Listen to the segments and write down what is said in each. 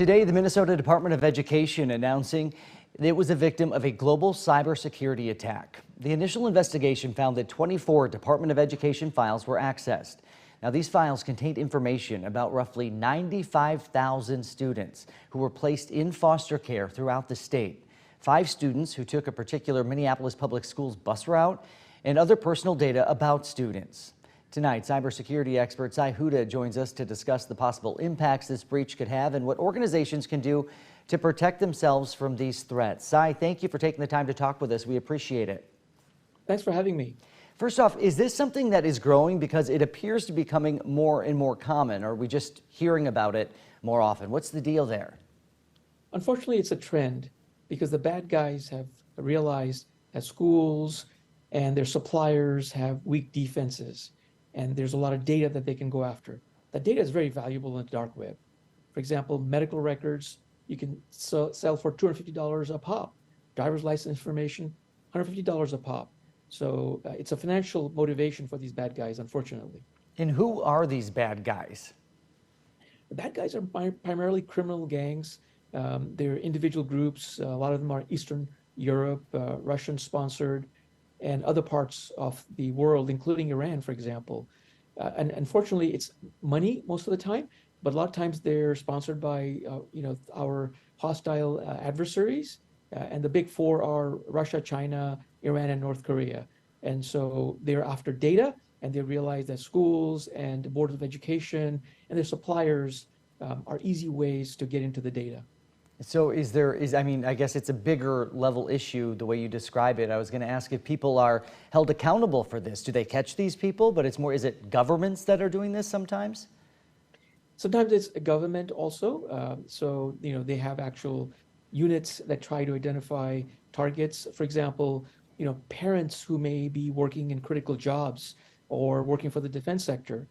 Today, the Minnesota Department of Education announcing it was a victim of a global cybersecurity attack. The initial investigation found that 24 Department of Education files were accessed. Now, these files contained information about roughly 95,000 students who were placed in foster care throughout the state. 5 students who took a particular Minneapolis Public Schools bus route, and other personal data about students. Tonight, cybersecurity expert Sai Huda joins us to discuss the possible impacts this breach could have and what organizations can do to protect themselves from these threats. Sai, thank you for taking the time to talk with us. We appreciate it. Thanks for having me. First off, is this something that is growing because it appears to be becoming more and more common, or are we just hearing about it more often? What's the deal there? Unfortunately, it's a trend because the bad guys have realized that schools and their suppliers have weak defenses, and there's a lot of data that they can go after. That data is very valuable in the dark web. For example, medical records, you can sell for $250 a pop. Driver's license information, $150 a pop. So it's a financial motivation for these bad guys, unfortunately. And who are these bad guys? The bad guys are primarily criminal gangs. They're individual groups. A lot of them are Eastern Europe, Russian-sponsored, and other parts of the world, including Iran, for example. And unfortunately, it's money most of the time, but a lot of times they're sponsored by our hostile adversaries. And the big four are Russia, China, Iran, and North Korea. And so they're after data, and they realize that schools and boards of education and their suppliers are easy ways to get into the data. So I guess it's a bigger level issue the way you describe it. I was going to ask if people are held accountable for this. Do they catch these people? But it's more, is it governments that are doing this sometimes? Sometimes it's a government also. So they have actual units that try to identify targets. For example, parents who may be working in critical jobs or working for the defense sector.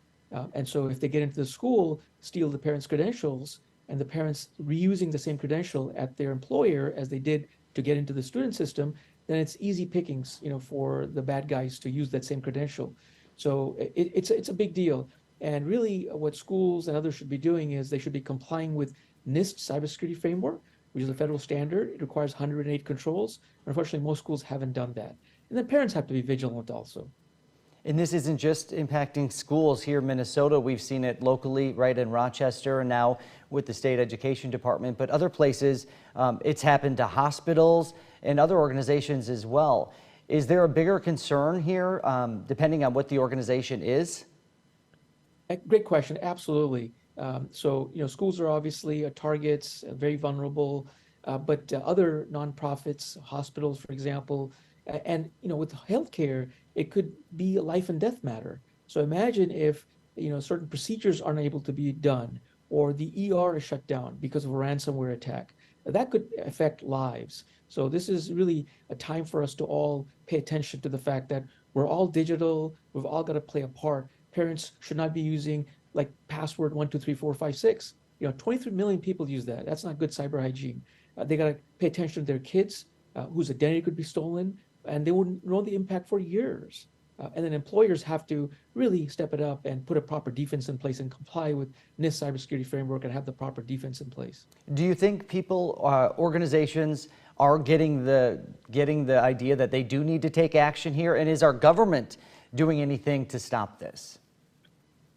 And so if they get into the school, steal the parents' credentials, and the parents reusing the same credential at their employer as they did to get into the student system, then it's easy pickings, for the bad guys to use that same credential. So it's a big deal. And really what schools and others should be doing is they should be complying with NIST Cybersecurity Framework, which is a federal standard. It requires 108 controls. Unfortunately, most schools haven't done that. And then parents have to be vigilant also. And this isn't just impacting schools here in Minnesota. We've seen it locally, right in Rochester, and now with the state education department, but other places, it's happened to hospitals and other organizations as well. Is there a bigger concern here, depending on what the organization is? Great question, absolutely. So, schools are obviously targets, very vulnerable, but other nonprofits, hospitals, for example, and with healthcare, it could be a life and death matter. So imagine if certain procedures aren't able to be done, or the ER is shut down because of a ransomware attack. That could affect lives. So this is really a time for us to all pay attention to the fact that we're all digital. We've all got to play a part. Parents should not be using like password 123456. 23 million people use that. That's not good cyber hygiene. They got to pay attention to their kids, whose identity could be stolen, and they wouldn't know the impact for years. And then employers have to really step it up and put a proper defense in place and comply with NIST cybersecurity framework and have the proper defense in place. Do you think people, organizations are getting the idea that they do need to take action here? And is our government doing anything to stop this?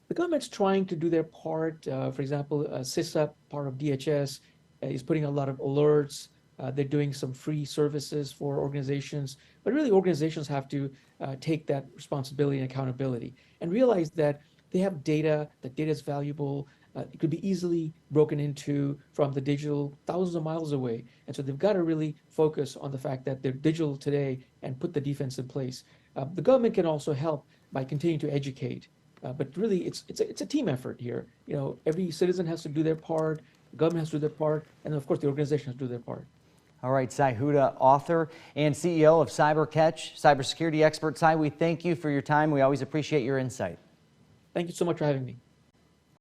The government's trying to do their part. For example, CISA, part of DHS, is putting a lot of alerts. They're doing some free services for organizations, but really organizations have to take that responsibility and accountability and realize that they have data, that data is valuable. It could be easily broken into from the digital thousands of miles away. And so they've got to really focus on the fact that they're digital today and put the defense in place. The government can also help by continuing to educate. But really, it's a team effort here. Every citizen has to do their part, the government has to do their part, and of course the organization has to do their part. All right, Sai Huda, author and CEO of CyberCatch, cybersecurity expert. Sai, we thank you for your time. We always appreciate your insight. Thank you so much for having me.